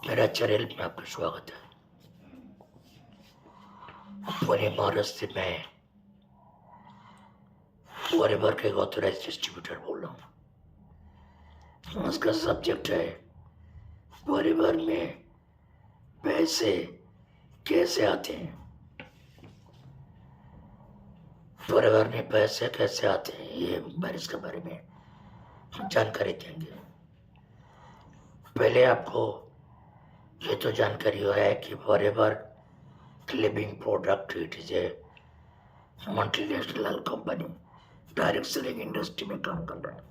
मेरा चैनल में आपका स्वागत है। पुणे महाराष्ट्र से मैं फॉरएवर के ऑथराइज डिस्ट्रीब्यूटर बोल रहा हूँ। उसका सब्जेक्ट है फॉरएवर में पैसे कैसे आते हैं। फॉरएवर में पैसे कैसे आते हैं ये बारिश के बारे में जानकारी देंगे। पहले आपको ये तो जानकारी है कि forever living product it is a multinational company direct selling industry में काम कर रहा है।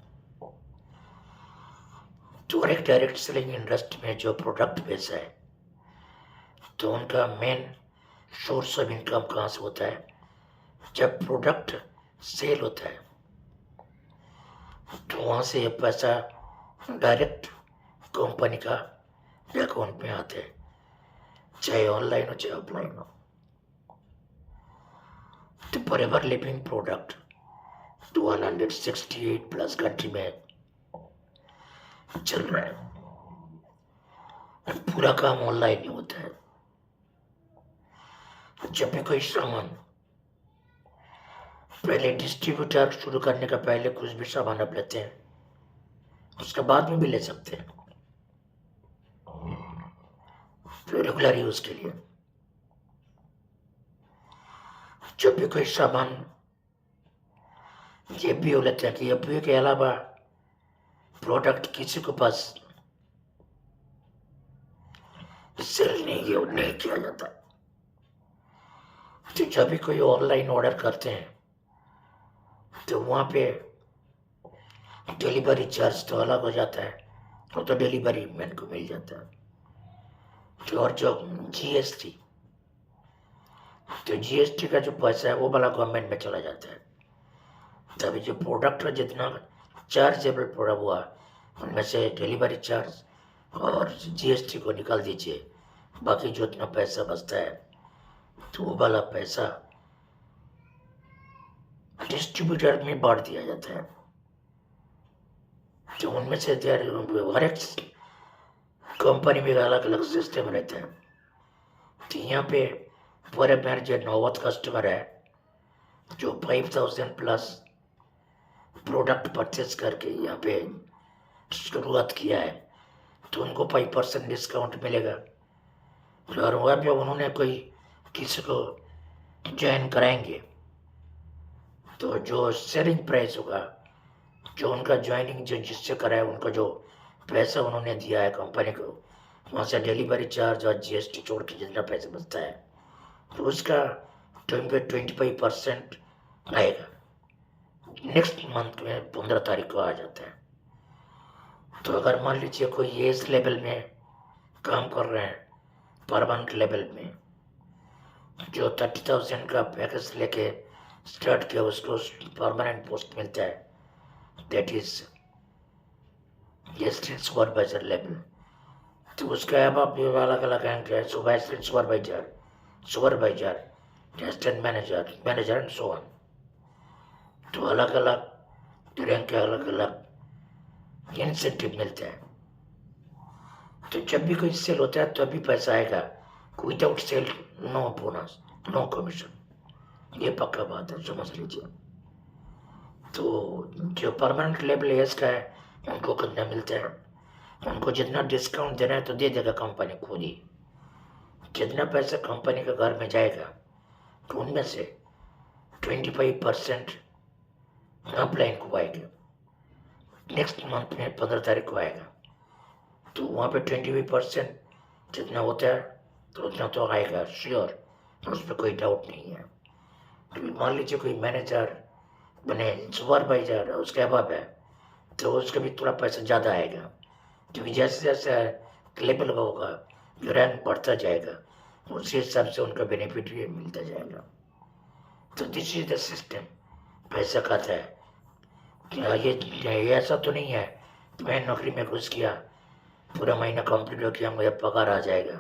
तो एक डायरेक्ट सेलिंग इंडस्ट्री में जो प्रोडक्ट बेचा है तो उनका मेन सोर्स ऑफ इनकम कहाँ से होता है? जब प्रोडक्ट सेल होता है तो वहाँ से ये पैसा डायरेक्ट कंपनी का अकाउंट में आते हैं, चाहे ऑनलाइन हो चाहे ऑफलाइन हो। तो forever living product 168 plus country में चल रहा है। पूरा काम ऑनलाइन ही होता है। जब भी कोई सामान पहले डिस्ट्रीब्यूटर शुरू करने का पहले कुछ भी सामान आप लेते हैं, उसके बाद में भी ले सकते हैं रेगुलर यूज के लिए। जब भी कोई सामान ये भी हो लेते हैं कि एफपीओ के अलावा प्रोडक्ट किसी को पास सेल नहीं किया जाता। तो जब भी कोई ऑनलाइन ऑर्डर करते हैं तो वहाँ पे डिलीवरी चार्ज तो अलग हो जाता है, वो तो डिलीवरी मैन को मिल जाता है। और जो जीएसटी, तो जीएसटी का जो पैसा है वो वाला गवर्नमेंट में चला जाता है। तभी जो प्रोडक्ट का जितना चार्जेबल पड़ा हुआ उनमें से डिलीवरी चार्ज और जीएसटी को निकाल दीजिए, बाकी जो इतना पैसा बचता है तो वो वाला पैसा डिस्ट्रीब्यूटर में बांट दिया जाता है। तो उनमें से हर एक कंपनी में अलग अलग सिस्टम रहता है। तो यहाँ पे पूरे मेरे जो 90 कस्टमर है जो 5000 प्लस प्रोडक्ट परचेज करके यहाँ पे शुरुआत किया है, तो उनको 5% डिस्काउंट मिलेगा। और वहाँ पे उन्होंने कोई किसी को ज्वाइन कराएंगे तो जो सेलिंग प्राइस होगा, जो उनका ज्वाइनिंग जो जिससे कराए उनको जो पैसा उन्होंने दिया है कंपनी को, वहाँ से डिलीवरी चार्ज और जीएसटी छोड़ के जितना पैसा बचता है तो उसका 25% आएगा। नेक्स्ट मंथ में 15 तारीख को आ जाता है। तो अगर मान लीजिए कोई इस लेवल में काम कर रहे हैं, परमानेंट लेवल में, जो 30,000 का पैकेज लेके स्टार्ट किया उसको परमानेंट पोस्ट मिलता है, that is assistant supervisor level. तो उसका अब आप अलग अलग रैंक है, assistant supervisor, assistant manager and so on. तो अलग अलग रैंक के अलग अलग इंसेंटिव मिलते हैं। तो जब भी कोई सेल होता है तो अभी पैसा आएगा, without sale no bonus no commission, ये पक्का बात है, समझ लीजिए। तो जो परमानेंट लेवल एस का है उनको कितना मिलता है, उनको जितना डिस्काउंट देना है तो दे देगा कंपनी खुद ही। जितना पैसा कंपनी के घर में जाएगा तो उनमें से 25% अपलाइन को आएगा। नेक्स्ट मंथ में 15 तारीख को आएगा तो वहाँ पे 25% जितना होता है तो उतना तो आएगा श्योर, उस पर कोई डाउट नहीं है। तो मान लीजिए कोई मैनेजर बने, सुपरवाइजर उसके अभाव है तो उसका भी थोड़ा पैसा ज़्यादा आएगा, क्योंकि जैसे जैसे लेवल होगा रैंक बढ़ता जाएगा उसी हिसाब से उनका बेनिफिट भी मिलता जाएगा। तो दिस इज द सिस्टम पैसा खाता है। क्या ये ऐसा तो नहीं है कि मैं नौकरी में घुस किया, पूरा महीना कंप्लीट हो गया, मुझे पगार आ जाएगा,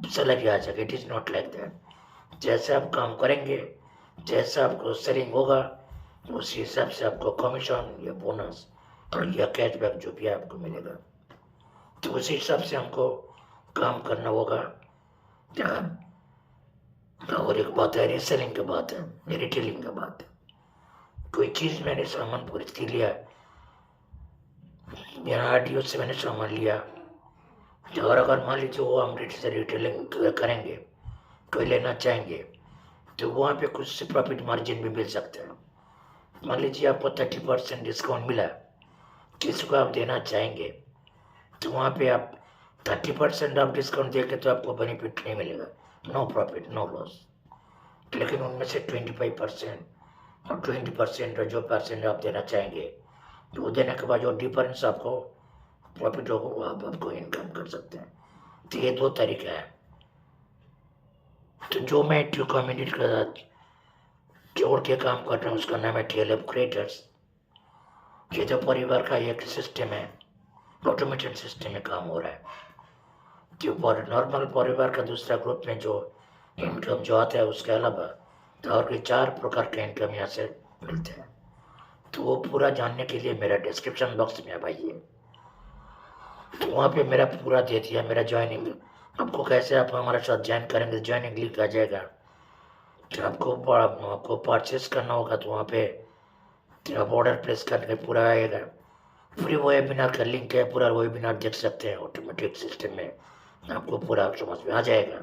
सैलरी आ जाएगा। It is not like that. जैसे आप काम करेंगे, जैसा आपको सेलिंग होगा उसी हिसाब से आपको कमीशन या बोनस और या कैशबैक जो भी आपको मिलेगा। तो उसी हिसाब से हमको काम करना होगा। क्या? और एक बात है रीसेलिंग की बात है, रिटेलिंग की बात है। कोई चीज़ मैंने सामान खरीद लिया, मेरा आरटीओ से मैंने सामान लिया, तो और अगर मान लीजिए वो हम रेट से रिटेलिंग करेंगे, कोई लेना चाहेंगे, तो वहाँ पे कुछ से प्रॉफिट मार्जिन भी मिल सकता है। मान लीजिए आपको 30% डिस्काउंट मिला, किसी को आप देना चाहेंगे, तो वहाँ पे आप 30% आप डिस्काउंट देंगे तो आपको बेनिफिट नहीं मिलेगा, नो प्रॉफिट नो लॉस। लेकिन उनमें से 25% और 20% जो परसेंट आप देना चाहेंगे, तो वो देने के बाद जो डिफरेंस आपको प्रॉफिट होगा वो आप आपको इनकम कर सकते हैं। तो ये दो तरीका है। तो जो मैं ट्रू कम्युनिटी के साथ जोड़ के काम कर रहा हूँ उसका नाम है TLF क्रिएटर्स। ये जो परिवार का एक सिस्टम है, ऑटोमेटेड सिस्टम में काम हो रहा है। जो नॉर्मल परिवार का दूसरा ग्रुप में जो इनकम जो आता है उसके अलावा तो और भी 4 प्रकार के इनकम यहाँ से मिलते हैं। तो वो पूरा जानने के लिए मेरा डिस्क्रिप्शन बॉक्स में आप आइए, तो वहाँ पे मेरा पूरा दे दिया, मेरा ज्वाइनिंग आपको कैसे आप हमारे साथ ज्वाइन करेंगे, ज्वाइनिंग लिंक आ जाएगा। तो आपको परचेस करना होगा तो वहाँ पे आप ऑर्डर प्लेस करके पूरा आएगा। फ्री वेबिनार का लिंक है, पूरा वेबिनार देख सकते हैं ऑटोमेटिक सिस्टम में, आपको पूरा समझ में आ जाएगा।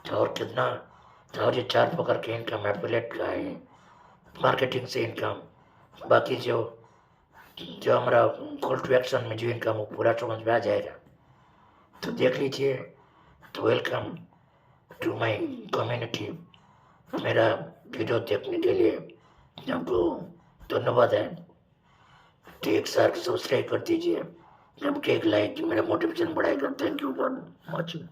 तो और कितना, तो और ये 4 प्रकार के इनकम एफिलिएट का है, मार्केटिंग से इनकम, बाकी जो जो हमारा कॉल टू एक्शन में जो इनकम वो पूरा समझ में आ जाएगा। तो देख लीजिए। तो वेलकम टू माय कम्युनिटी। मेरा वीडियो देखने के लिए आपको धन्यवाद है। तो एक साथ सब्सक्राइब कर दीजिए, आपके एक लाइक मेरा मोटिवेशन बढ़ाएगा। Thank you for watching.